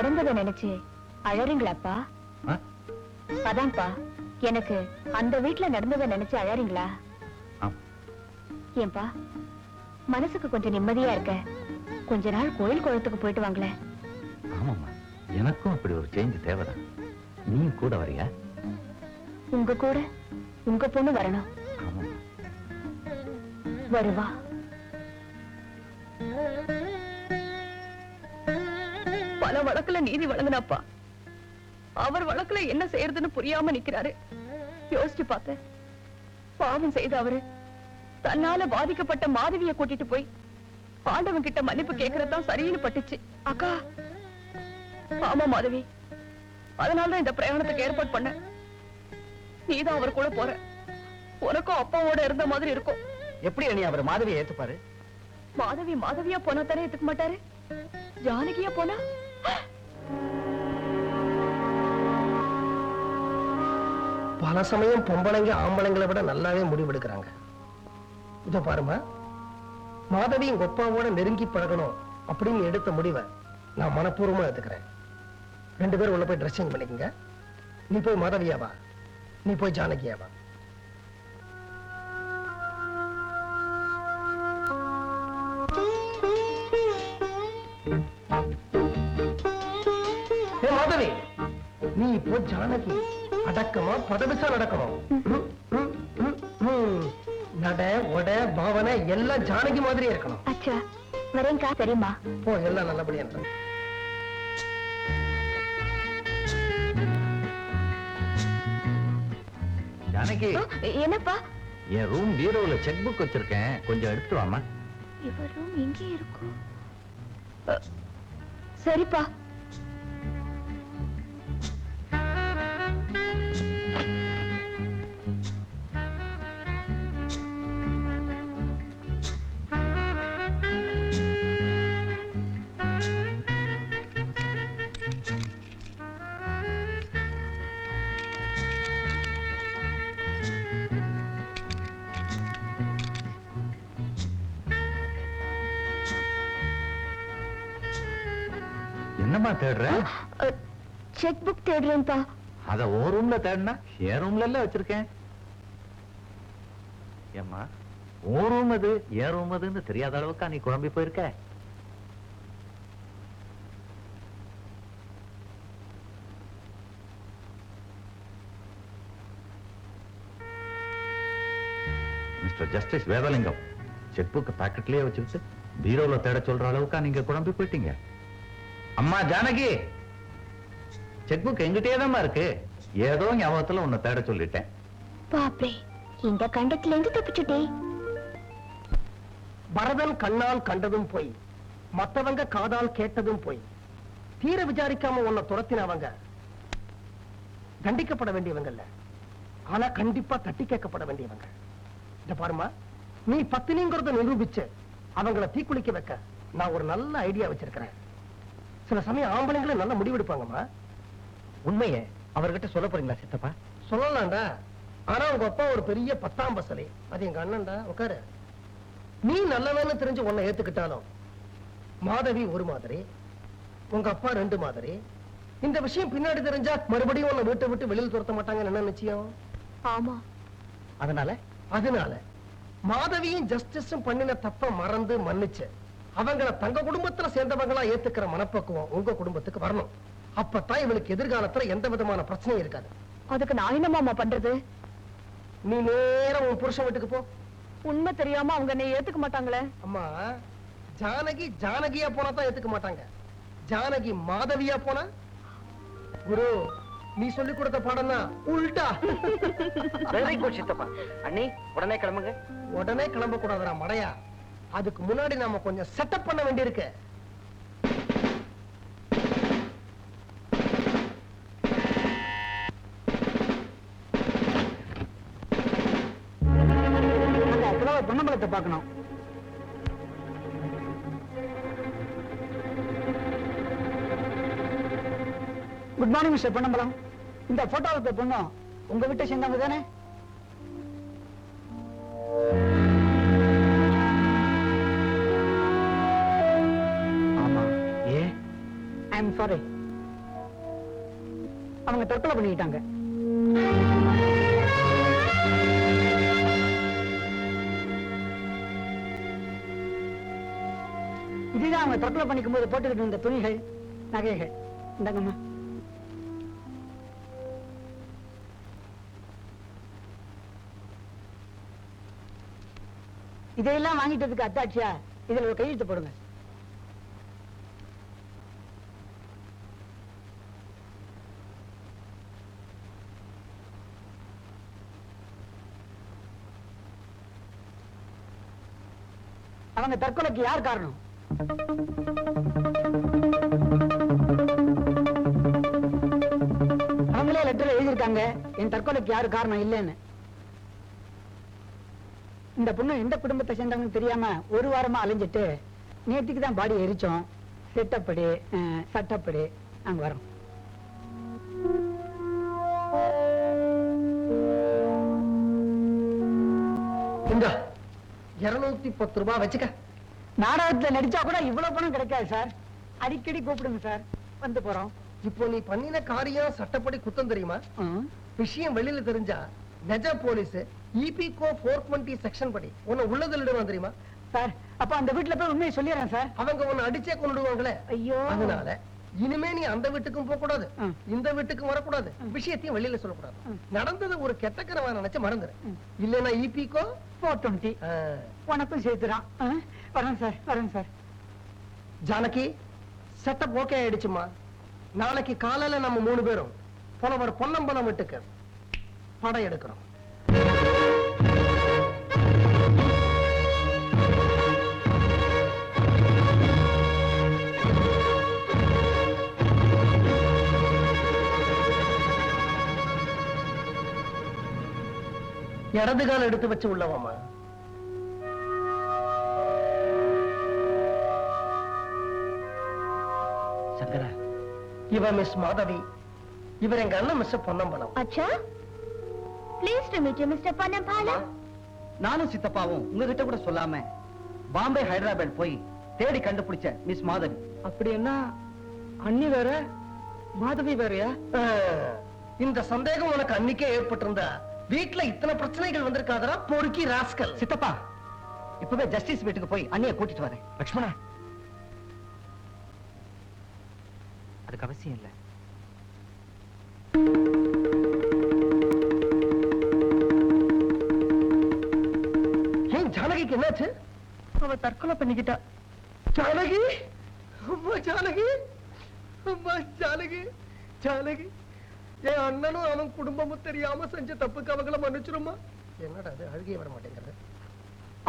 நடந்ததை நினைச்சு அழறீங்களாப்பா? அதான்ப்பா, எனக்கு அந்த வீட்டுல நடந்ததை நினைச்சு அழறீங்களா? ஏன்பா, மனசுக்கு கொஞ்சம் நிம்மதியா இருக்க கொஞ்ச நாள் கோயில் குளத்துக்கு போயிட்டு வாங்களேன். ஆமாம்மா, எனக்கும் அப்படி ஒரு சேஞ்ச் தேவைதான். நீ கூட வரியா? உங்க கூட உங்க பொண்ணு வரணும். வருவா. பல வழக்குல நீதி வழங்கினாப்பா, அவர் வழக்குல என்ன செய்யறதுன்னு புரியாம நிக்கிறாரு. யோசிச்சு பார்த்து பாவம் செய்த அவரு தன்னால பாதிக்கப்பட்ட மாதவிய கூட்டிட்டு போய் ஆண்டவன் கிட்ட மன்னிப்பு கேட்கறதுதான் சரின்னு பட்டுச்சு. அக்கா, ஆமா மாதவி, அதனாலதான் இந்த பிரயாணத்துக்கு ஏற்பாடு பண்ண. நீதான் அவர் கூட போற, உனக்கும் அப்பாவோட இருந்த மாதிரி இருக்கும். எப்படி அண்ணி அவர் மாதவியை ஏத்துப்பாரு? மாதவி மாதவியா போனா தானே ஏத்துக்க மாட்டாரு. ஜானகியா போனா பல சமயம் பொம்பளைங்க ஆம்பளைங்களை விட நல்லாவே முடிவெடுக்கிறாங்க. இத பாருமா, மாதவி எங்க அப்பாவோட நெருங்கி பழகணும் அப்படின்னு எடுத்த முடிவை நான் மனப்பூர்வமா எடுத்துக்கிறேன். 2 பேரும் உள்ள போய் ட்ரெஸ்ஸிங் பண்ணிக்கங்க. நீ போய் மாதவியாவா, நீ போய் ஜானகியாவா. மாதவி, நீ இப்போ ஜானகி அடக்கமா பதவிசா நடக்கணும். நட உட பாவனை எல்லாம் ஜானகி மாதிரி இருக்கணும். அச்சா, வரேங்கா. சரிம்மா, போ, எல்லாம் நல்லபடியா இருக்கு. ஜானகி, என்னப்பா? என் ரூம் பீரோல செக் புக் வச்சிருக்கேன், கொஞ்சம் எடுத்து வாமா. இவர் ரூம் எங்கே இருக்கும்? சரிப்பா. என்னம்மா தேடுற? செக் புக் தேடுறேன்ப்பா. அத ஓ ரூம்ல தேடுனா என் ரூம்ல எல்லாம் வச்சிருக்கேன். ஏம்மா, ஓ ரூம் அது என் ரூம் அதுன்னு தெரியாத அளவுக்கா நீ குழம்பி போயிருக்க? மிஸ்டர் ஜஸ்டிஸ் வேதலிங்கம், செக் புக் பாக்கெட்லயே வச்சுக்கிட்டு பீரோல தேட சொல்ற அளவுக்கா நீங்க குழம்பி போயிட்டீங்க? அம்மா ஜானகி, செக் புக் எங்கிட்டே தான் இருக்கு. ஏதோ ஞாபகத்துல உன்னை தேட சொல்லிட்டேன். பாப்பே, இந்த கண்டத்துல இருந்து தப்பிச்சுட்டே. பரதன் கண்ணால் கண்டதும் போய், மத்தவங்க காதால் கேட்டதும் போய், தீர விசாரிக்காம உன்னை துரத்தினவங்க தண்டிக்கப்பட வேண்டியவங்க, ஆனா கண்டிப்பா தட்டி கேட்கப்பட வேண்டியவங்க. இத பாருமா, நீ பத்தினிங்கிறத நிரூபிச்சு அவங்கள தீக்குளிக்க வைக்க நான் ஒரு நல்ல ஐடியா வச்சிருக்கிறேன். சில சமயம் ஆம்பளைங்களை நல்ல முடிவெடுப்பாங்கம்மா. உண்மையை அவர்கிட்ட சொல்ல போறீங்களா சித்தப்பா? சொல்லலாம்டா, ஆனா உங்க அப்பா ஒரு பெரிய 10ஆம் பசலை, அது எங்க அண்ணன்டா. உட்காரு. நீ நல்லவன்னு தெரிஞ்சு உன்னை ஏத்துக்கிட்டாலும் மாதவி ஒரு மாதிரி, உங்க அப்பா 2 மாதிரி. இந்த விஷயம் பின்னாடி தெரிஞ்சா மறுபடியும் உன்னை வீட்டை விட்டு வெளியில் துரத்த மாட்டாங்கன்னு என்ன நிச்சயம்? ஆமா. அதனால மாதவியும் ஜஸ்டிஸும் பண்ணின தப்ப மறந்து மன்னிச்சு அவங்கள தங்க குடும்பத்துல சேர்ந்தவங்களா ஏத்துக்கிற மனப்பக்குவம் உங்க குடும்பத்துக்கு வரணும். அப்பதான் இவளுக்கு எதிர்காலத்துல எந்த விதமான பிரச்சனையும் இருக்காது. அதுக்கு நான் என்னமாமா பண்றது? நீ நேரம் உன் புருஷன் வீட்டுக்கு போ. உண்மை தெரியாம அவங்க என்னை ஏத்துக்க மாட்டாங்களே. அம்மா, ஜானகி ஜானகியா போனா தான் ஏத்துக்க மாட்டாங்க. ஜானகி மாதவியா போனா, குரு நீ சொல்லி கொடுத்த பாடம் தான் உல்டா. வெரி குட் சித்தப்பா. அண்ணி, உடனே கிளம்புங்க. உடனே கிளம்ப கூடாதுடா மடையா. அதுக்கு முன்னாடி நாம கொஞ்சம் செட்டப் பண்ண வேண்டியிருக்கு. பொன்னம்பலத்தை பார்க்கணும். Good morning mister Ponnambalam. இந்த போட்டோவை பொண்ணும் உங்க வீட்டை சேர்ந்தவங்க தானே? ஆமா. ஏ ஐ எம் சாரி, அவங்க தற்கொலை பண்ணிக்கிட்டாங்க. இதுதான் அவங்க தற்கொலை பண்ணிக்கும் போது போட்டுக்கிட்டு இருந்த துணிகள், நகைகள். இந்தாங்கம்மா. இதையெல்லாம் வாங்கிட்டதுக்கு அத்தாட்சியா இதுல ஒரு கையெழுத்து போடுங்க. அவங்க தற்கொலைக்கு யார் காரணம்? அவங்களே லெட்டர் எழுதியிருக்காங்க, என் தற்கொலைக்கு யாரு காரணம் இல்லைன்னு. இந்த பொண்ணு எந்த குடும்பத்தை சேர்ந்தவங்க தெரியாம ஒரு வாரமா அலைஞ்சிட்டு நேற்றுக்கு தான் பாடி எரிச்சோம். செட்டப்படி சட்டப்படி நாங்க வரோம். இந்த 210 ரூபாய் வச்சுக்க. நாடகத்துல நடிச்சா கூட இவ்வளவு பணம் கிடைக்காது சார். அடிக்கடி கூப்பிடுங்க சார், வந்து போறோம். இப்போ நீ பண்ணின காரியம் சட்டப்படி குத்தம் தெரியுமா? விஷயம் வெளியில தெரிஞ்சா நெஜ போலீஸ் EPCO 420 செக்ஷன் படி உன்னை உள்ளதிலிடுவான் தெரியுமா? சார் அப்ப அந்த வீட்டுல போய் உண்மையை சொல்லிடுறேன் சார். அவங்க உன்னை அடிச்சே கொண்டுடுவாங்களே. ஐயோ. அதனால இனிமே நீ அந்த வீட்டுக்கும் போக கூடாது, இந்த வீட்டுக்கும் வரக்கூடாது, விஷயத்தையும் வெளியில சொல்லக்கூடாது. நடந்தது ஒரு கெட்ட கனவா நினைச்சு மறந்துரு. இல்லன்னா EPCO 420 உனக்கும் சேர்த்துறான். வரேன் சார், வரேன் சார். ஜானகி, செட்டப் ஓகே ஆயிடுச்சுமா. நாளைக்கு காலையில நம்ம 3 பேரும் புலவர் பொன்னம்பலம் வீட்டுக்கு படம் எடுக்கிறோம். இடது கால் எடுத்து வச்சு உள்ளவாமா. சங்கரா, இவ மிஸ் மாதவி, இவர் எங்க அண்ணன் மிஸ் பொன்னம்பலம். அச்சா, please to meet you mister Ponnambalam. நானும் சித்தப்பாவும் உங்ககிட்ட கூட சொல்லாம பாம்பே ஹைதராபாத் போய் தேடி கண்டுபிடிச்ச மிஸ் மாதவி. அப்படி என்ன அண்ணி வேற மாதவி வேறயா? இந்த சந்தேகம் உனக்கு அன்னைக்கே ஏற்பட்டிருந்தா வீட்டுல இத்தனை பிரச்சனைகள் வந்திருக்காதரா பொறுக்கி ராஸ்கல். சித்தப்பா, இப்பவே ஜஸ்டிஸ் வீட்டுக்கு போய் அண்ணியை கூட்டிட்டு வரேன். லட்சுமணா, அதுக்கு அவசியம் இல்லை. ஏன் ஜானகிக்கு என்னாச்சு? அவ தற்கொலை பண்ணிக்கிட்டா. ஜானகி, அம்மா ஜானகி, அம்மா ஜானகி, ஜானகி, என் அண்ணனும் அவன் குடும்பமும் தெரியாம செஞ்ச தப்புக்கு அவங்கள மன்னிச்சிருமா. என்னடா அது, அழுகே வர மாட்டேங்கிறது.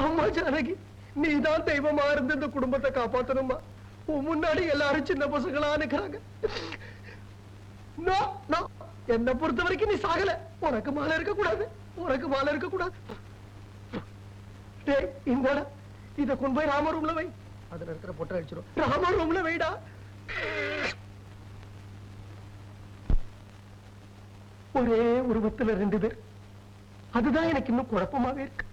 அம்மா ஜானகி, நீதான் தெய்வமா இருந்து இந்த குடும்பத்தை காப்பாத்தணுமா. உன் முன்னாடி எல்லாரும் சின்ன பசங்களா நிக்கிறாங்க. என்னை பொறுத்த வரைக்கும் நீ சாகல. உனக்கு மாலை இருக்க கூடாது, உனக்கு மாலை இருக்க கூடாது. இந்தடா, இத கொண்டு போய் ராம ரூம்ல வை. அதுல இருக்கிற பொட்டை அடிச்சிடும். ராம ரூம்ல வைடா. ஒரே உருவத்துல 2 பேர், அதுதான் எனக்கு இன்னும் குழப்பமாவே இருக்கு.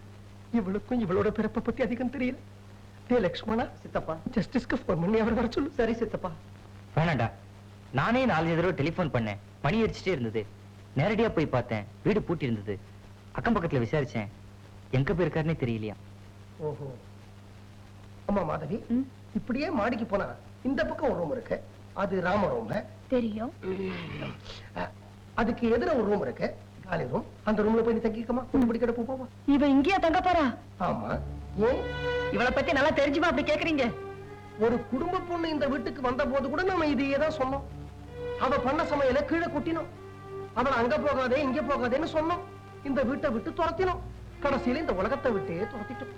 இவளுக்கும் இவளோட பிறப்பை பத்தி அதிகம் தெரியல. டே லக்ஷ்மணா, சித்தப்பா, ஜஸ்டிஸ்க்கு போன் பண்ணி அவர் வர சொல்லு. சரி சித்தப்பா. வேணாண்டா, நானே 4 தடவை டெலிபோன் பண்ணேன், பணி எரிச்சிட்டே இருந்தது. நேரடியா போய் பார்த்தேன், வீடு பூட்டி இருந்தது. அக்கம் பக்கத்துல விசாரிச்சேன், எங்க போயிருக்காருன்னே தெரியலையா. ஓஹோ. அம்மா மாதவி, இப்படியே மாடிக்கு போனா இந்த பக்கம் ஒரு ரூம் இருக்கு, அது ராம ரூம் தெரியும். அதுக்கு எதிர ஒரு ரூம் இருக்கு, காலி ரூம். அந்த ரூம்ல போய் நீ தங்கிக்கமா. பிடிக்கிற போவா. இவ இங்கேயா தங்க போறா? ஆமா. ஏன் இவளை பத்தி நல்லா தெரிஞ்சுமா அப்படி கேக்குறீங்க? ஒரு குடும்ப பொண்ணு இந்த வீட்டுக்கு வந்த போது கூட நம்ம இதையே தான் சொன்னோம். அவ பண்ண சமையல கீழே கொட்டினோம். அவளை அங்க போகாதே இங்க போகாதேன்னு சொன்னோம். இந்த வீட்டை விட்டு துரத்தினோம். கடைசியில இந்த உலகத்தை விட்டே துரத்திட்டோம்.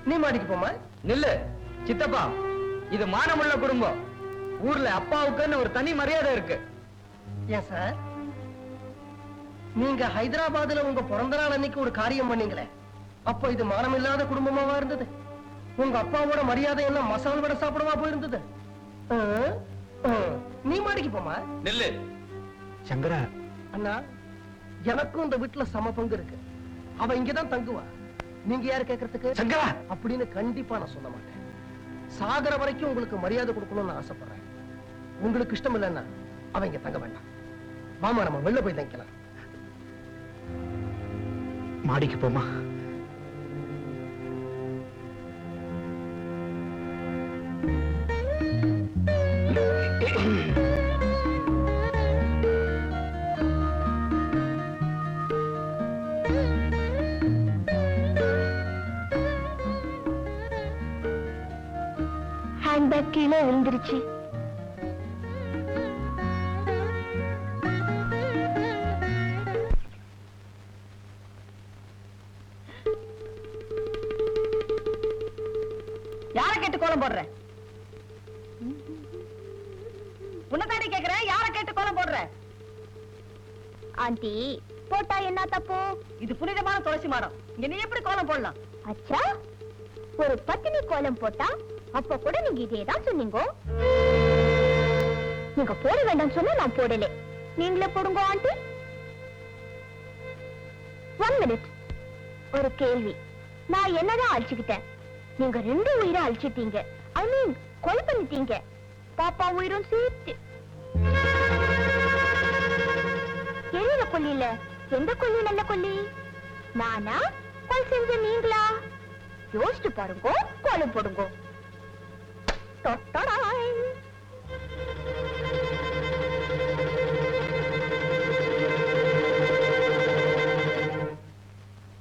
நீ மாடிக்கு போமா. நில்லு சித்தப்பா, இது மானமுள்ள குடும்பம். ஊர்ல அப்பாவுக்குன்னு ஒரு தனி மரியாதை இருக்கு. ஏன் சார், நீங்க ஹைதராபாத்ல உங்க பிறந்த நாள் அன்னைக்கு ஒரு காரியம் பண்ணீங்களே, அப்ப இது மானமில்லாத குடும்பமாவா இருந்தது? உங்க அப்பாவோட மரியாதை எல்லாம் மசால் வடை சாப்பிடவா போயிருந்தது? நீ மாடிக்கு போமா. நில்லு சங்கரா. அண்ணா, எனக்கும் இந்த வீட்டுல சம பங்கு இருக்கு. அவ இங்கதான் தங்குவா. நீங்க யாரு கேக்குறதுக்கு? சங்கரா அப்படின்னு கண்டிப்பா நான் சொல்ல மாட்டேன். சாகர வரைக்கும் உங்களுக்கு மரியாதை கொடுக்கணும்னு ஆசைப்படுறேன். உங்களுக்கு இஷ்டம் இல்லைன்னா அவங்க தங்க வேண்டாம். வாமா நம்ம வெளில போய் தங்கிக்கலாம். மாடிக்கு போமா? ஹேண்ட்பேக் கீழே விழுந்துருச்சு. யார கேட்டு கோலம் போடுற? உன்னதாடி கேக்குறேன், யார கேட்டு கோலம் போடுற? ஆண்டி போட்டா என்ன தப்பு? இது புனிதமான துளசி மரம், இங்க நீ எப்படி கோலம் போடலாம்? அச்சா, ஒரு பத்தினி கோலம் போட்டா அப்ப கூட நீங்க இதேதான் சொன்னீங்க. நீங்க போட வேண்டாம் சொன்னா நான் போடல. நீங்களே போடுங்க ஆண்டி. 1 மினிட். ஒரு கேள்வி. நான் என்னதான் அழிச்சுக்கிட்டேன்? நீங்க 2 உயிரை அழிச்சிட்டீங்க. ஐ மீன் கொலை பண்ணிட்டீங்க. பாப்பா உயிரும் சேர்த்து. எரியிற கொல்லி இல்ல. எந்த கொல்லி நல்ல கொல்லி? நானா கொலை செஞ்ச நீங்களா? யோசிச்சு பாருங்க, கோலம் போடுங்க. தொட்டடாய்.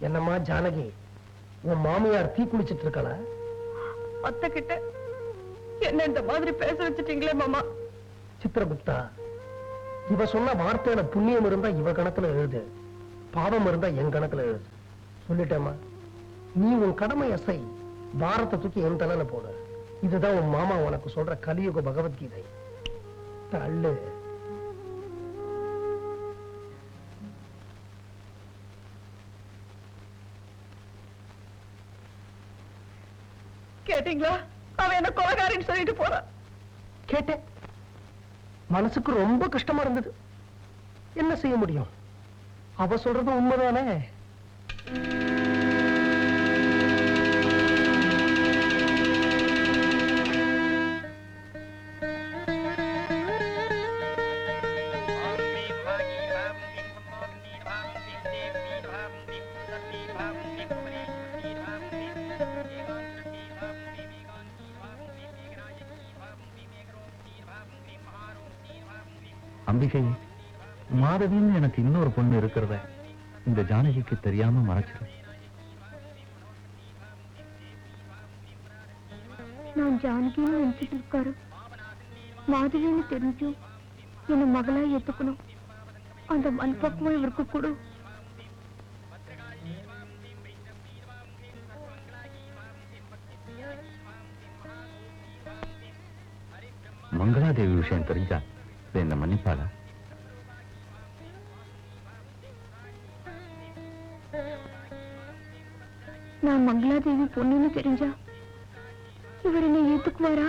என்னம்மா ஜானகி, உன் மாமியார் தீ குளிச்சிட்டு இருக்கல? அத்தை கிட்ட என்ன இந்த மாதிரி பேச வச்சுட்டீங்களே மாமா. சித்திரகுப்தா, இவ சொன்ன வார்த்தையில புண்ணியம் இருந்தா இவ கணக்குல எழுது, பாவம் இருந்தா என் கணக்குல எழுது. சொல்லிட்டேம்மா, நீ உன் கடமை அசை, பாரத்தை தூக்கி என் தலையில போடு. இதுதான் உன் மாமா உனக்கு சொல்ற கலியுக பகவத்கீதை. தள்ளு. கேட்டீங்களா? அவன் என்ன கொலைகாரின்னு சொல்லிட்டு போறான். கேட்டேன். மனசுக்கு ரொம்ப கஷ்டமா இருந்தது. என்ன செய்ய முடியும்? அவ சொல்றது உண்மைதானே. அம்பிகை, மாதவின்னு எனக்கு இன்னொரு பொண்ணு இருக்கிறத இந்த ஜானகிக்கு தெரியாம மறைச்சிடும். நான் ஜானகின்னு நினைச்சிட்டு இருக்காரு. மாதவின்னு தெரிஞ்சும் என்ன மகளா ஏத்துக்கணும். அந்த மண்பக்குவம் இவருக்கு கொடு. மங்களாதேவி விஷயம் தெரிஞ்சா என்ன மன்னிப்பாளா? நான் மங்களாதேவி பொண்ணுன்னு தெரிஞ்சா இவர் என்ன ஏத்துக்குவாரா?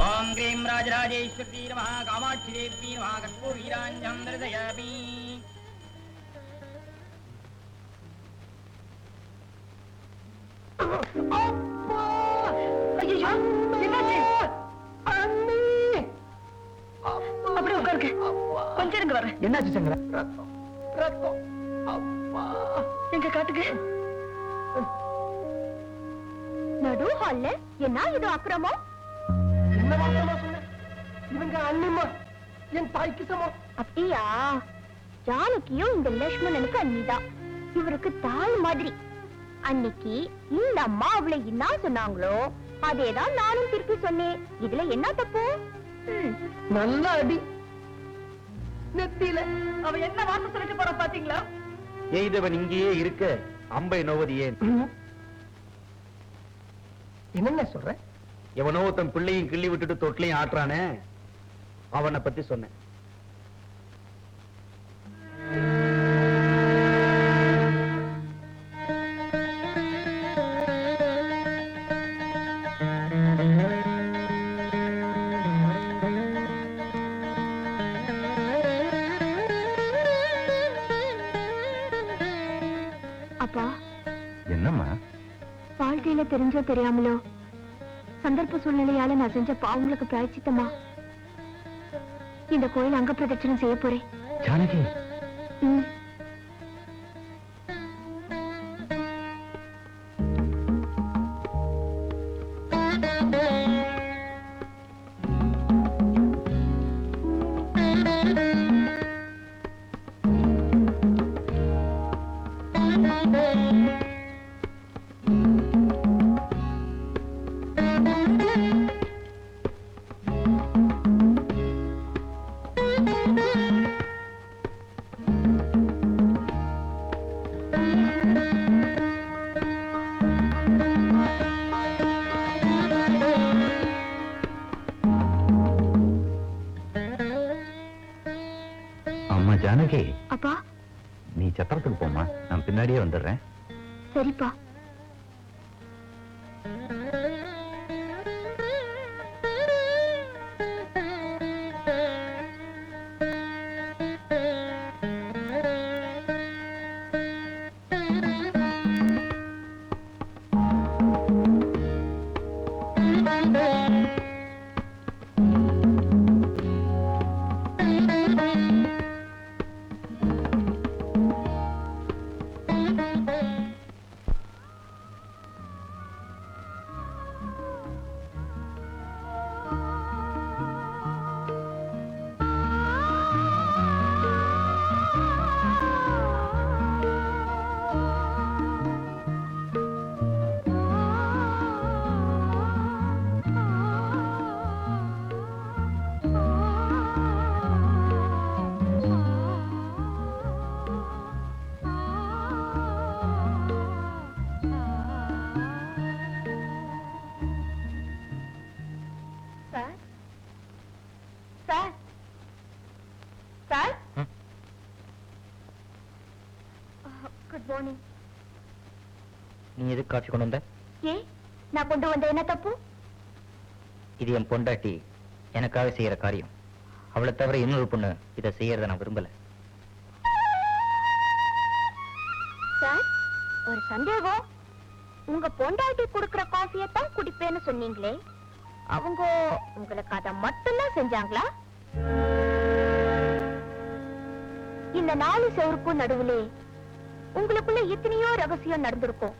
ஓம் க்ரீம் ராஜராஜேஸ்வரி நமः காமாட்சி தேவி நமः கற்பூரீராஞ்சம் தரிசயாமி. ஐயோ, என்னாச்சு? அப்படியே உட்காருங்க, கொஞ்சம் இருங்க வரேன். என்னாச்சு சங்கர? ரத்தம் ரத்தம். அப்பா, எங்க காட்டுக்கு. நடு ஹால்ல என்ன இது அக்கிரமம்? என்ன வார்த்தைமா சொன்ன? இவங்க அண்ணிமா, என் தாய்க்கு சமம். அப்படியா? ஜானகியும் இந்த லட்சுமணனுக்கு அண்ணிதான். இவருக்கு தாய் மாதிரி. அன்னைக்கு இந்த அம்மா அவளை என்ன சொன்னாங்களோ அதேதான் நானும் திருப்பி சொன்னேன். இதுல என்ன தப்பு? நல்ல அடி நெத்தியில. அவ என்ன வார்த்தை சொல்லிட்டு போற பாத்தீங்களா? எய்தவன் இங்கேயே இருக்க அம்பை நோவது ஏன்? என்னென்ன சொல்ற? எவனோ தன் பிள்ளையும் கிள்ளி விட்டுட்டு தொட்டிலையும் ஆட்டுறானே, அவனை பத்தி சொன்னேன். அப்பா, என்னம்மா? வாழ்க்கையில வாழ்க்கையில தெரிஞ்சோ தெரியாமலோ சந்தர்ப்ப சூழ்நிலையால நான் செஞ்ச பாவங்களுக்கு பிராய்ச்சித்தமா இந்த கோயில் அங்க பிரதட்சணம் செய்ய போறேன். ஜானகி, ம். அம்மா ஜானகி, அப்பா, நீ சத்திரத்துக்கு போமா, நான் பின்னாடியே வந்துடுறேன். சரிப்பா. Sir, sir, good morning. நீ எதுக்கு காஃபி கொண்டு வந்த? ஏ, நான் கொண்டு வந்த என்ன தப்பு? இது என் பொண்டாட்டி எனக்காக செய்யற காரியம். அவளை தவிர இன்னொரு பொண்ணு இதை செய்யறத நான் விரும்பல. சார், ஒரு சந்தேகம். உங்க பொண்டாட்டி குடுக்கிற காஃபியை தான் குடிப்பேன்னு சொன்னீங்களே, அவங்க உங்களுக்கு அதை மட்டும்தான் செஞ்சாங்களா? இந்த 4 செவருக்கும் நடுவுலே உங்களுக்குள்ள எத்தனையோ ரகசியம் நடந்திருக்கும்.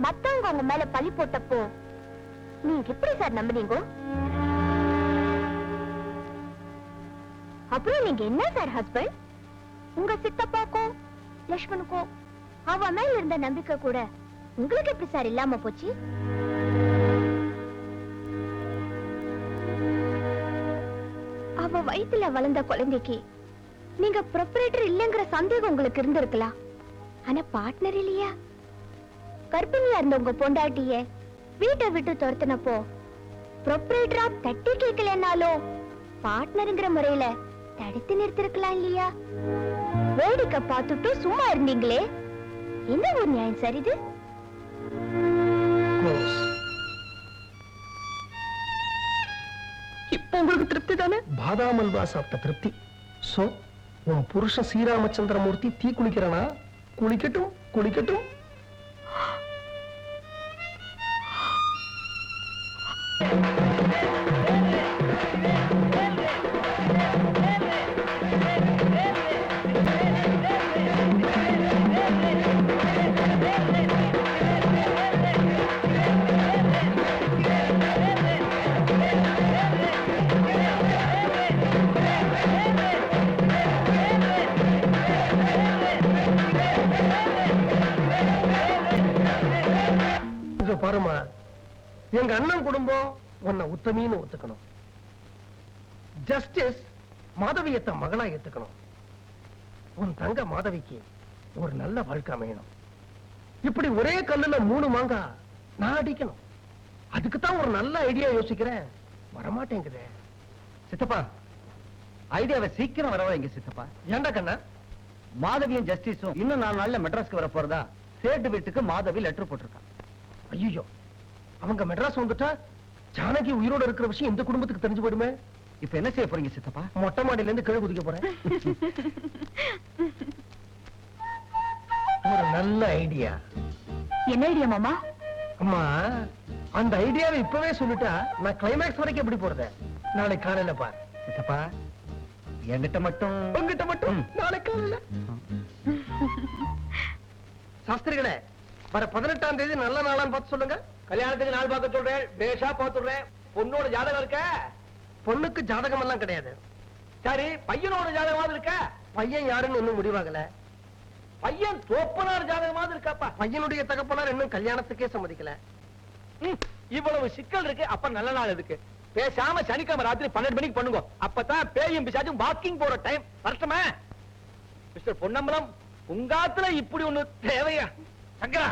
மத்தவங்க உங்க மேல பழி போட்டப்போ நீங்க எப்படி சார் நம்பினீங்க? அப்புறம் நீங்க என்ன சார் ஹஸ்பண்ட்? உங்க சித்தப்பாக்கும் லட்சுமணுக்கும் அவ மேல இருந்த நம்பிக்கை கூட உங்களுக்கு எப்படி சார் இல்லாம போச்சு? அவ வயித்துல வளர்ந்த குழந்தைக்கு நீங்க ப்ரொப்ரேட்டர் இல்லங்கிற சந்தேகம் உங்களுக்கு இருந்திருக்கலாம். ஆனா பார்ட்னர் இல்லையா? கர்ப்பிணியா இருந்த உங்க பொண்டாட்டிய வீட்டை விட்டு துரத்தினப்போ ப்ரொப்ரேட்டரா தட்டி கேட்கலனாலும் பார்ட்னருங்கிற முறையில தடுத்து நிறுத்திருக்கலாம் இல்லையா? வேடிக்கை பார்த்துட்டு சும்மா இருந்தீங்களே, என்ன ஒரு நியாயம் சார் இது? இப்ப உங்களுக்கு திருப்தி தானே? பாதாம் அல்வா சாப்பிட்ட திருப்தி. சோ உன் புருஷ ஸ்ரீராமச்சந்திரமூர்த்தி தீ குளிக்கிறனா? குளிக்கட்டும், குளிக்கட்டும். பாருமா, எங்க அண்ணன் குடும்பம் உன்னை உத்தமின்னு ஒத்துக்கணும். ஜஸ்டிஸ் மாதவியத்தை மகளா ஏத்துக்கணும். உன் தங்க மாதவிக்கு ஒரு நல்ல வாழ்க்கை அமையணும். இப்படி ஒரே கல்லுல 3 மாங்கா நான் அடிக்கணும். அதுக்குத்தான் ஒரு நல்ல ஐடியா யோசிக்கிறேன். வரமாட்டேங்குதே. சித்தப்பா, ஐடியாவை சீக்கிரம் வர வைங்க சித்தப்பா. ஏண்டா கண்ணா? மாதவியும் ஜஸ்டிஸும் இன்னும் 4 நாள்ல மெட்ராஸ்க்கு வர போறதா சேட்டு வீட்டுக்கு மாதவி லெட்டர் போட்டிருக்கான். ஐயோ, அவங்க மெட்ராஸ் வந்துட்டா ஜானகி உயிரோட இருக்கிற விஷயம் இந்த குடும்பத்துக்கு தெரிஞ்சு போயிடுமே. இப்ப என்ன செய்ய போறீங்க சித்தப்பா? மொட்டை மாடியில இருந்து கீழே குதிக்க போறேன். ஒரு நல்ல ஐடியா. என்ன ஐடியா மாமா? அம்மா அந்த ஐடியாவை இப்பவே சொல்லிட்டா நான் கிளைமேக்ஸ் வரைக்கும் எப்படி போறது? நாளைக்கு காலையில பார். சித்தப்பா என்கிட்ட மட்டும் உங்ககிட்ட மட்டும் நாளைக்கு காலையில. சாஸ்திரிகளே, வர 18ஆம் தேதி நல்ல நாளான்னு பார்த்து சொல்லுங்க. கல்யாணத்துக்கு நாள் பார்க்க சொல்றேன், பேஷா பார்த்துடுறேன். பொண்ணோட ஜாதகம் இருக்க? பொண்ணுக்கு ஜாதகம் எல்லாம் கிடையாது. சரி, பையனோட ஜாதகமாவது இருக்க? பையன் யாருன்னு இன்னும் முடிவாகல. பையன் தோப்பனார் ஜாதகமாவது இருக்காப்பா? பையனுடைய தகப்பனார் இன்னும் கல்யாணத்துக்கே சம்மதிக்கல. இவ்வளவு சிக்கல் இருக்கு, அப்ப நல்ல நாள் எதுக்கு? பேசாம சனிக்கிழமை ராத்திரி 12 மணிக்கு பண்ணுங்க. அப்பதான் பேயும் பிசாச்சும் வாக்கிங் போற டைம். வரட்டுமா மிஸ்டர் பொன்னம்பலம்? உங்காத்துல இப்படி ஒண்ணு தேவையா? சங்கரா,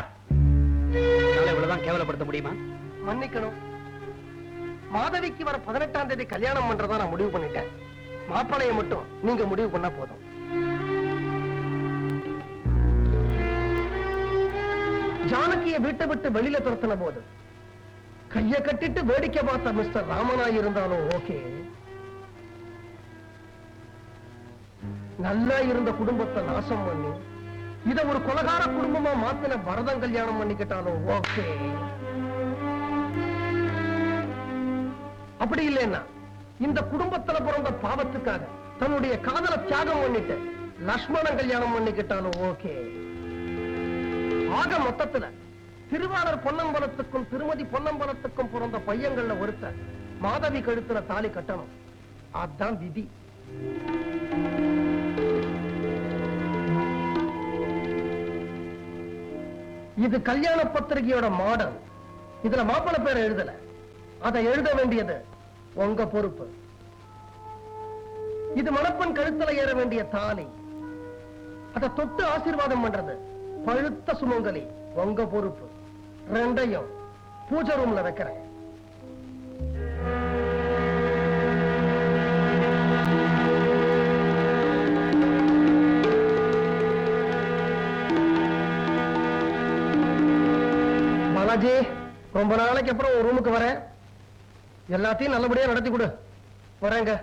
இவ்வளவுதான் கேவலப்படுத்த முடியுமா? மன்னிக்கணும். மாதவிக்கு வர 18ஆம் தேதி கல்யாணம் பண்றதா நான் முடிவு பண்ணிட்டேன். மாப்பிளைய மட்டும் நீங்க முடிவு பண்ணா போதும். ஜானகிய வீட்டை விட்டு வெளியில துரத்தின போது கைய கட்டிட்டு வேடிக்கை பார்த்த மிஸ்டர் ராமனாய் இருந்தாலும் ஓகே, நல்லா இருந்த குடும்பத்தை நாசம் பண்ணி இத ஒரு கொலகார குடும்பமா மாத்தின பரதம் கல்யாணம் பண்ணிக்கிட்டாலும் ஓகே. அப்படி இல்லைன்னா இந்த குடும்பத்துல பிறந்த பாவத்துக்காக தன்னுடைய காதலை தியாகம் பண்ணிட்டு லக்ஷ்மணன் கல்யாணம் பண்ணிக்கிட்டாலும் ஓகே. ஆக மொத்தத்துல திருவாளர் பொன்னம்பலத்துக்கும் திருமதி பொன்னம்பலத்துக்கும் பிறந்த பையங்கள்ல ஒருத்தர் மாதவி கழுத்துல தாலி கட்டணும். அதான் விதி. இது கல்யாண பத்திரிகையோட மாடல். இதுல மாப்பிள்ளை பேரை எழுதல. அதை எழுத வேண்டியது உங்க பொறுப்பு. இது மணப்பெண் கழுத்துல ஏற வேண்டிய தாலி. அதை தொட்டு ஆசீர்வாதம் பண்றது பழுத்த சுமங்கலி உங்க பொறுப்பு. ரெண்டையும் பூஜை ரூம்ல வைக்கிறேன். பாலாஜி, ரொம்ப நாளைக்கு அப்புறம் ஒரு ரூமுக்கு வரேன். எல்லாத்தையும் நல்லபடியா நடத்தி கொடு. வரேங்க.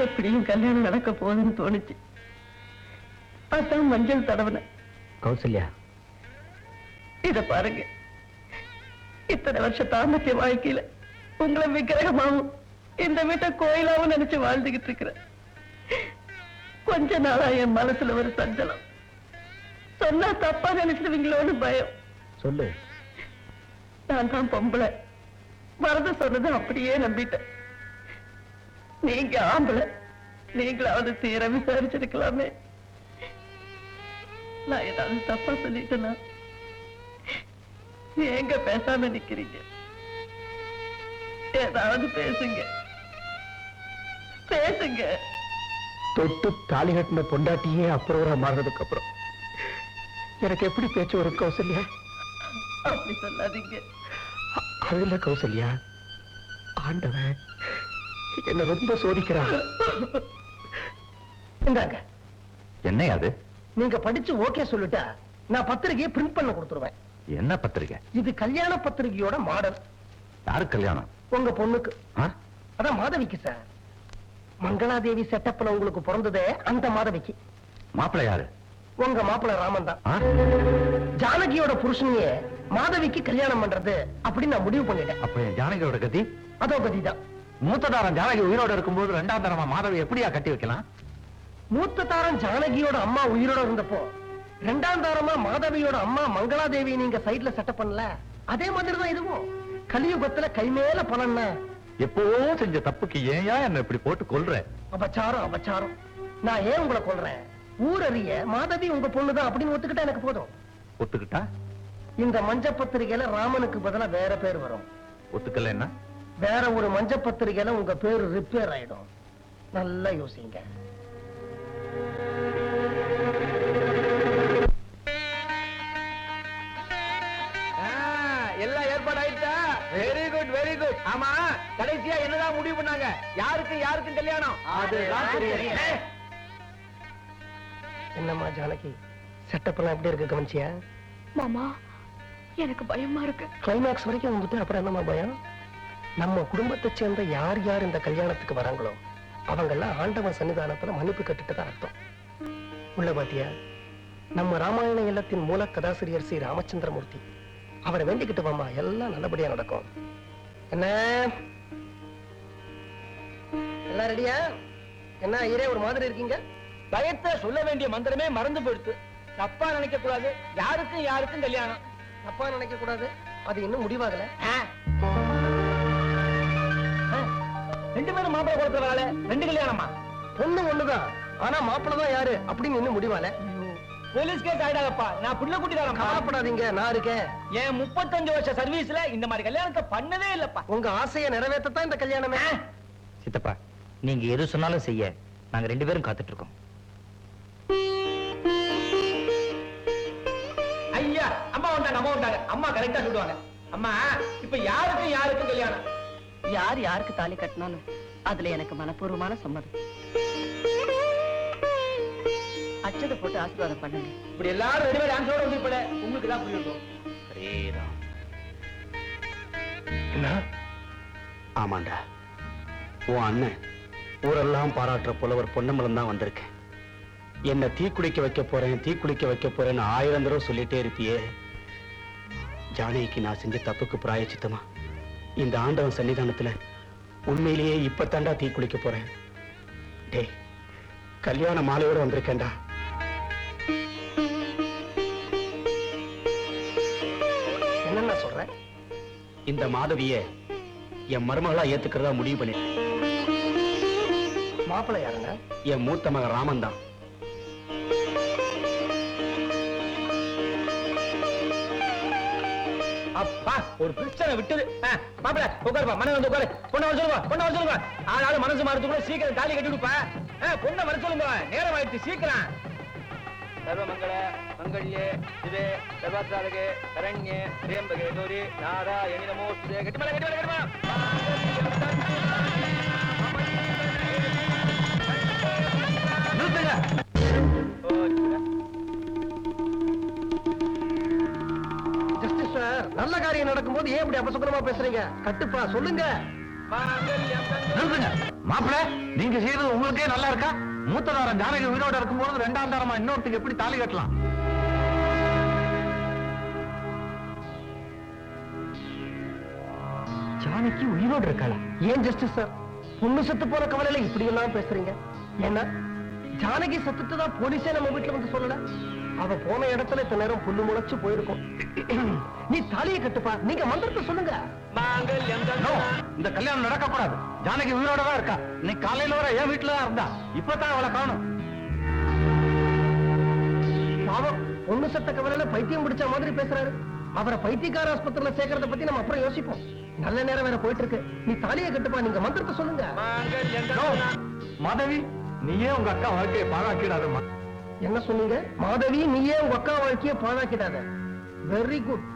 எப்படியும் கல்யாணம் நடக்க போகுதுன்னு தோணுச்சு. அதான் மஞ்சள் தடவன. கௌசல்யா, இத பாருங்க, இத்தனை வருஷ தாம்பத்திய வாழ்க்கையில உங்களை விக்கிரகமாவும் இந்த வீட்டை கோயிலாவும் நினைச்சு வாழ்ந்துகிட்டு இருக்கிறேன். கொஞ்ச நாளா என் மனசுல ஒரு சஞ்சலம். சொன்னா தப்பா நினைச்சிருவீங்களோன்னு பயம். சொல்லு. நான் தான் பொம்பளை. வரத சொன்னது அப்படியே நம்பிட்டேன். நீங்க ஆம்பளை, நீங்களாவது தீர விசாரிச்சிருக்கலாமே. நான் ஏதாவது தப்பா சொல்லிட்டேனா? எங்க பேசாம நிக்கிறீங்க? ஏதாவது பேசுங்க, பேசுங்க. தொட்டு தாலி கட்டின பொண்டாட்டியே அப்புறம் மாறினதுக்கு அப்புறம் எனக்கு எப்படி பேச்சு வரும் கௌசல்யா? அப்படி சொல்லாதீங்க. அதுல கௌசல்யா, ஆண்டவன் என்ன ரொம்ப சோதிக்கிறான். இந்தாங்க. என்ன அது? நீங்க படிச்சு ஓகே சொல்லிட்டா நான் பத்திரிகையை பிரிண்ட் பண்ண கொடுத்துருவேன். என்ன பத்திரிக்கை? இது கல்யாண பத்திரிகையோட மாடல். யாரு கல்யாணம்? உங்க பொண்ணுக்கு. ஆ? அதான் மாதவிக்கு சார். மங்களாதேவி செட்டப்ல உங்களுக்கு பிறந்ததே அந்த மாதவிக்கு. மாப்பிள்ளை யாரு? உங்க மாப்பிள்ளை ராமன் தான். ஆ? ஜானகியோட புருஷனையே மாதவிக்கு கல்யாணம் பண்றது அப்படின்னு நான் முடிவு பண்ணிட்டேன். அப்ப என் ஜானகியோட கதி? அதோ கதிதான். மூத்த தாரம் ஜானகி உயிரோட இருக்கும்போது இரண்டாம் தரமா மாதவி எப்படியா கட்டி வைக்கலாம்? மூத்த தாரம் ஜானகியோட அம்மா உயிரோட இருந்தப்போ இரண்டாம் தாரமா மாதவியோட அம்மா மங்களாதேவி நீங்க சைட்ல செட்டப் பண்ணல. அதே மாதிரி தான் இதுவும். கலியுகத்துல கை மேல பலன்னா எப்பவோ செஞ்ச தப்புக்கு ஏன் என்ன இப்படி போட்டு கொல்ற? அபச்சாரம் அபச்சாரம். நான் ஏன் உங்களை கொல்றேன்? ஊரறிய மாதவி உங்க பொண்ணுதான் அப்படின்னு ஒத்துக்கிட்டா எனக்கு போதும். ஒத்துக்கிட்டா? இந்த மஞ்ச பத்திரிகையில ராமனுக்கு பதிலா வேற பேர் வரும். ஒத்துக்கலைன்னா வேற ஒரு மஞ்ச பத்திரிகையில உங்க பேரு ரிப்பேர் ஆயிடும். நல்லா யோசிங்க. எல்லாம் ஏற்பாடு ஆயிட்டா? Very good very good. ஆமா, கடைசியா என்னதான் முடிவு பண்ணாங்க? யாருக்கும் கல்யாணம்? அதுதான் தெரியல. என்னம்மா ஜானகி, செட்டப் எல்லாம் எப்படி இருக்கு கவனிச்சியா? மாமா எனக்கு பயமா இருக்கு. கிளைமேக்ஸ் வரைக்கும் வந்துட்டு அப்புறம் என்னம்மா பயம்? நம்ம குடும்பத்தை சேர்ந்த யார் யார் இந்த கல்யாணத்துக்கு வராங்களோ அவங்க எல்லாம் ஆண்டவன் சன்னிதானத்துல மன்னிப்பு கட்டுட்டு தான் அர்த்தம். உள்ள பாத்தியா, நம்ம ராமாயண இல்லத்தின் மூல கதாசிரியர் ஸ்ரீ ராமச்சந்திரமூர்த்தி. அவரை வேண்டிக்கிட்டு வாமா, எல்லாம் நல்லபடியா நடக்கும். என்ன எல்லாம் ரெடியா? என்ன ஐயரே ஒரு மாதிரி இருக்கீங்க? பயத்தை சொல்ல வேண்டிய மந்திரமே மறந்து போயிடுத்து. தப்பா நினைக்க கூடாது. யாருக்கும் கல்யாணம். தப்பா நினைக்க கூடாது. அது இன்னும் முடிவாகல. ரெண்டு பேரும் மாப்பிள்ளை கொடுத்த வேலை. ரெண்டு கல்யாணமா? பொண்ணு ஒண்ணுதான், ஆனா மாப்பிள்ளை தான் யாரு அப்படின்னு இன்னும் முடிவால. Police case ஆயிடாதப்பா. நான் புள்ள குட்டிக்காரன். கவலைப்படாதீங்க, நான் இருக்கேன். என் 35 வருஷ சர்வீஸ்ல இந்த மாதிரி கல்யாணத்தை பண்ணவே இல்லப்பா. உங்க ஆசையை நிறைவேற்றத்தான் இந்த கல்யாணமே. சித்தப்பா, நீங்க எது சொன்னாலும் செய்ய நாங்க 2 பேரும் காத்துட்டு இருக்கோம். ஐயா, அம்மா வந்தாங்க. அம்மா கரெக்டா சொல்லுவாங்க. அம்மா, இப்ப யாருக்கும் கல்யாணம்? யார் யாருக்கு தாலி கட்டினாலும் அதுல எனக்கு மனப்பூர்வமான சம்மதம். அச்சதை போட்டு ஆசீர்வாதம் பண்ணுங்க. இப்படி எல்லாரும் ரெடிமே டான்ஸோட வந்து உங்களுக்கு தான் புரியும். என்ன? ஆமாண்டா, உன் அண்ணன் ஊரெல்லாம் பாராட்டுற புலவர் பொன்னம்பலம் தான் வந்திருக்கேன். என்ன தீக்குளிக்க வைக்க போறேன்னு 1000 தடவை சொல்லிட்டே இருப்பியே. ஜானகிக்கு நான் செஞ்ச தப்புக்கு பிராயச்சித்தமா இந்த ஆண்டவன் சன்னிதானத்துல உண்மையிலேயே இப்பத்தாண்டா தீக்குளிக்க போறேன். டேய், கல்யாண மாலையோட வந்திருக்கேன்டா. என்னன்னா சொல்ற? இந்த மாதவிய என் மருமகளா ஏத்துக்கிறதா முடிவு பண்ணிட்டேன். மாப்பிள்ளை யாருங்க? என் மூத்த மகன் ராமன் தான். அப்பா, ஒரு பிரச்சனை விட்டது. மாப்பிள்ள உட்காருப்பா, மன வந்து உட்காரு. பொண்ணை வர சொல்லுங்க. ஆனாலும் மனசு மாறதுக்குள்ள சீக்கிரம் தாலி கட்டி விடுப்பா. பொண்ணை வர சொல்லுங்க, நேரம் ஆயிடுச்சு, சீக்கிரம். சர்வமங்கள மங்கள்யே சிவே சர்வாத்ராதகே சரண்யே திரியம்பகே கௌரி நாராயணி நமோஸ்துதே. கட்டிமல. நிறுத்துங்க. ஜஸ்டிஸ் சார், நல்ல காரியம் நடக்கும்போது ஏன் இப்படி அபசகுனமா பேசுறீங்க? கட்டுப்பா, சொல்லுங்க. நிறுத்துங்க. மாப்பிள்ள, நீங்க செய்யறது உங்களுக்கே நல்லா இருக்கா? மூத்ததாரம் ஜானகி உயிரோட இருக்கும்போது 2ஆம் தாரமா இன்னொருத்துக்கு எப்படி தாலி கட்டலாம்? ஜானகி உயிரோடு இருக்காளா? ஏன் ஜஸ்டிஸ் சார், பொண்ணு செத்து போற கவலையில இப்படி எல்லாம் பேசுறீங்க? ஏன்னா ஜானகி செத்துட்டுதான் போலீஸே நம்ம வீட்டுல வந்து சொல்லல. அவ போன இடத்துல இத்தனை நேரம் புல்லு முளைச்சு போயிருக்கும். நீ தாலியை கட்டுப்பா, நீங்க மந்திரத்தை சொல்லுங்க. No, இந்த கல்யாணம் நடக்க கூடாது. ஜானகி உயிரோட தான் இருக்கா. இன்னைக்கு காலையில வர என் வீட்டுல தான் இருந்தா. இப்பதான் அவளை காணும். பாவம், பொண்ணு செத்த கவலையில பைத்தியம் பிடிச்ச மாதிரி பேசுறாரு. அவரை பைத்தியக்கார ஆஸ்பத்திரியில சேர்க்கறத பத்தி நம்ம அப்புறம் யோசிப்போம். நல்ல நேரம் வேற போயிட்டு இருக்கு. நீ தாலியை கட்டுப்பா, நீங்க மந்திரத்தை சொல்லுங்க. No, மாதவி, நீயே உங்க அக்கா வாழ்க்கையை பாழாக்கிடாதம்மா. என்ன சொன்னீங்க? மாதவி, நீயே உங்க அக்கா வாழ்க்கையை பாழாக்கிடாத. Very good.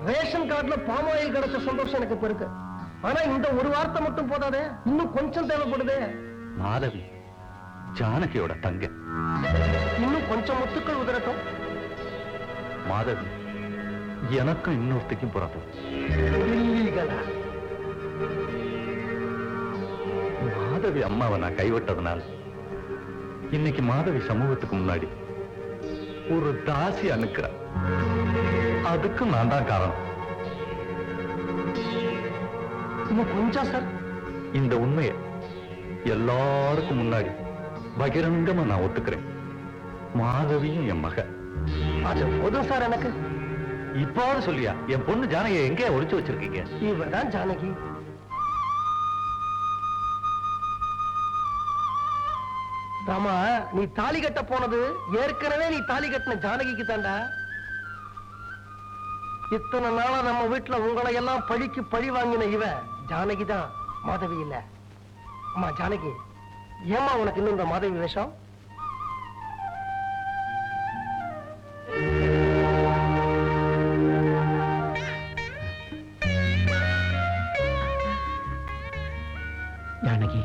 ரேஷன் கார்டுல பாம் ஆயில் கிடைச்ச சந்தோஷம் எனக்கு இப்ப இருக்கு. ஆனா இந்த ஒரு வார்த்தை மட்டும் போதாதே, இன்னும் கொஞ்சம் தேவைப்படுதே. மாதவி ஜானகியோட தங்க. இன்னும் கொஞ்சம் முத்துக்கள் உதரட்டும். மாதவி எனக்கும் இன்னொருத்தைக்கும் பிறந்தது. இல்லீகலா? மாதவி அம்மாவை நான் கைவிட்டதுனால இன்னைக்கு மாதவி சமூகத்துக்கு முன்னாடி ஒரு தாசி அனுக்கிறா. அதுக்கு நான் தான் காரணம். இன்னும் கொஞ்சம் சார். இந்த உண்மையை எல்லாருக்கும் முன்னாடி பகிரங்கமா நான் ஒத்துக்கிறேன். மாதவியும் என் மக. அது போதும் சார் எனக்கு. இப்பாவது சொல்லியா, என் பொண்ணு ஜானகியை எங்கே ஒளிச்சு வச்சிருக்கீங்க? இவதான் ஜானகி. ராமா, நீ தாலி கட்ட போனது ஏற்கனவே நீ தாலி கட்டின ஜானகிக்கு தாண்டா. இத்தனை நாளா நம்ம வீட்டுல உங்களை எல்லாம் பழிக்கு பழி வாங்கின இவ ஜானகி தான், மாதவி இல்ல. அம்மா ஜானகி, ஏமா உனக்கு இன்னும் இந்த மாதவி வேஷம்? ஜானகி,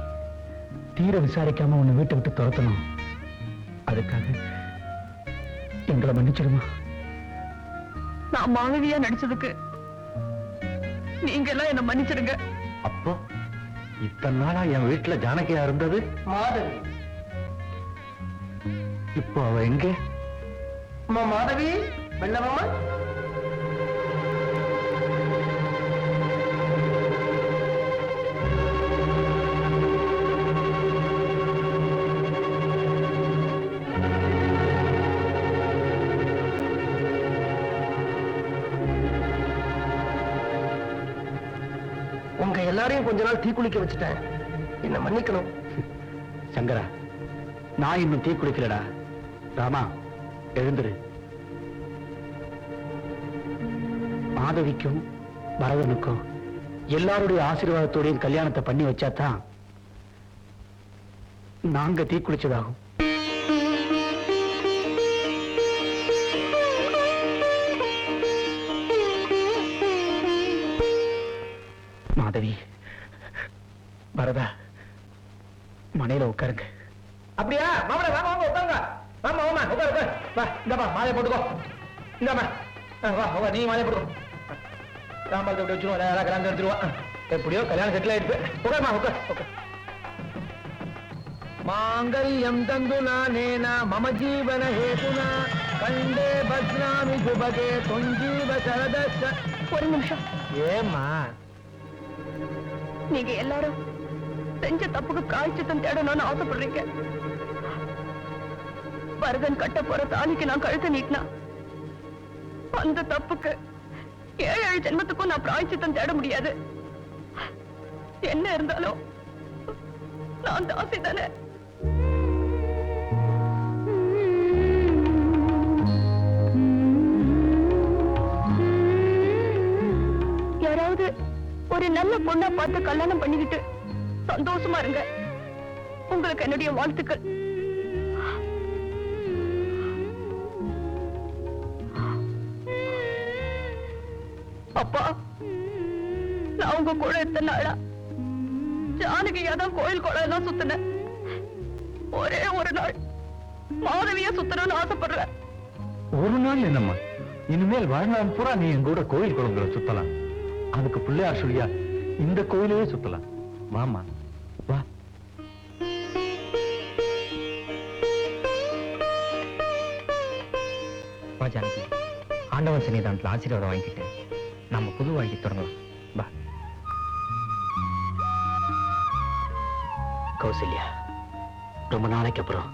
தீர விசாரிக்காம உன்னை வீட்டை விட்டு துரத்தணும். அதுக்காக எங்களை மன்னிச்சிடுமா? நான் மாணவியா நடிச்சதுக்கு நீங்க எல்லாம் என்ன மன்னிச்சிடுங்க. அப்போ இத்தனை நாளா என் வீட்டுல ஜானகியா இருந்தது மாதவி. இப்போ அவ எங்கே? அம்மா மாதவி, வெள்ளமாமா. உங்க எல்லாரையும் கொஞ்ச நாள் தீக்குளிக்க வச்சுட்டேன், என்ன மன்னிக்கணும். சங்கரா, நான் இன்னும் தீ குளிக்கலடா. ராமா, எழுந்துரு. மாதவிக்கும் பரதனுக்கும் எல்லாருடைய ஆசீர்வாதத்தோடையும் கல்யாணத்தை பண்ணி வச்சாதான் நாங்க தீ குளிச்சதாகும். மாதவி, பரதா, மனையில உட்காருங்க. அப்படியா? மாமனே வாங்க வாங்க உட்காருங்க. வாமா வாமா உட்காரு உட்காரு. வா இந்தப்பா மாலையை போட்டுக்கோ. இந்தாம்மா வா வா நீ மாலையை போட்டுக்கோ. ராம்பால் அப்படி வச்சிருவோம், எல்லாம் கல்யாணம் எடுத்துருவோம். எப்படியோ கல்யாணம் செட்டில் ஆயிடுச்சு. உட்காருமா உட்கார் உட்கார். மாங்கல்யம் தந்து நானேனா மம ஜீவன ஹேதுனா கண்டே பத்னாமி சுபகே தொஞ்சீவ சரதஸ்ஸ. ஒரு நிமிஷம். ஏம்மா? நீங்க எல்லாரும் செஞ்ச தப்புக்கு பிராயச்சித்தம் தேடணும்னு ஆசைப்படுறீங்க. பரதன் கட்ட போற தாலிக்கு நான் கழுத்தை நீட்டினா அந்த தப்புக்கு 7 ஜென்மத்துக்கும் நான் பிராயச்சித்தம் தேட முடியாது. என்ன இருந்தாலும் நான் தாசி தானே. யாராவது ஒரு நல்ல பொண்ணா பார்த்து கல்யாணம் பண்ணிக்கிட்டு சந்தோஷமா இருங்க. உங்களுக்கு என்னுடைய வாழ்த்துக்கள். அப்பா, நான் உங்க கூட எத்தனை நாளா ஜானகியா தான் கோயில் குளம் எல்லாம் சுத்தினேன். ஒரே ஒரு நாள் மாதவியா சுத்தணும்னு ஆசைப்படுறேன். ஒரு நாள் என்னம்மா, இனிமேல் வாழ்நாள் பூரா நீ என் கூட கோயில் குளங்களை சுத்தலாம். அதுக்கு பிள்ளையார் சொல்லியா இந்த கோயிலையே சுத்தலாம். வாமா வா. வா ஜானகி, ஆண்டவன் சன்னிதானத்தில் ஆசீர்வாதம் வாங்கிட்டு நம்ம புது வாழ்க்கை தொடங்கலாம். வா. கௌசல்யா, ரொம்ப நாளைக்கு அப்புறம்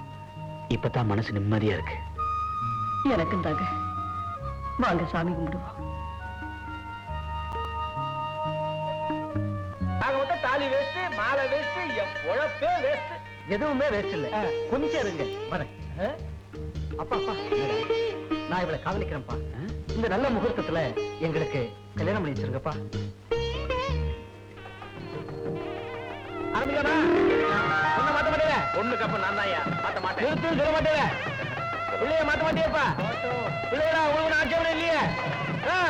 இப்பதான் மனசு நிம்மதியா இருக்கு. எனக்கும் தாங்க. வாங்க சாமி கும்பிடுவோம். தாலி வேஸ்ட், மாலை வேஸ்ட், என் பொழப்பே வேஸ்ட். எதுவுமே வேஸ்ட் இல்ல. கொஞ்சம் இருங்க, வரேன். அப்பா அப்பா, நான் இவளை காதலிக்கிறேன்ப்பா. இந்த நல்ல முகூர்த்தத்துல எங்களுக்கு கல்யாணம் பண்ணி வச்சிருங்கப்பா. ஆரம்பிக்கலாமா? ஒண்ணு மாத்த மாட்டேல. ஒண்ணுக்கு அப்ப நான் தான் மாத்த மாட்டேன். நிறுத்துன்னு சொல்ல மாட்டேல. பிள்ளைய மாத்த மாட்டேப்பா. பிள்ளையடா உங்களுக்கு ஆட்சேபனை இல்லையே.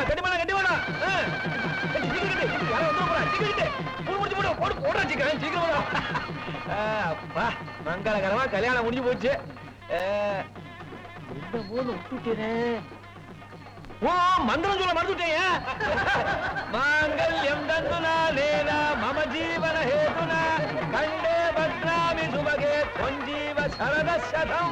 கட்டி பண்ண கட்டி வேணும். யாரும் வந்து போறா. முடிச்சு போடு போடு போடுறா சீக்கிரம் சீக்கிரம். அப்பா மங்களகரமா கல்யாணம் முடிஞ்சு போச்சு. இந்த போது விட்டுட்டேன். ஓ மந்திரம் சொல்ல மறந்துட்டேன். மாங்கல்யம் தந்துனா லேனா மம ஜீவன ஹேதுனா கண்டே பத்ராமி சுபகே தொஞ்சீவ சரதசதம்.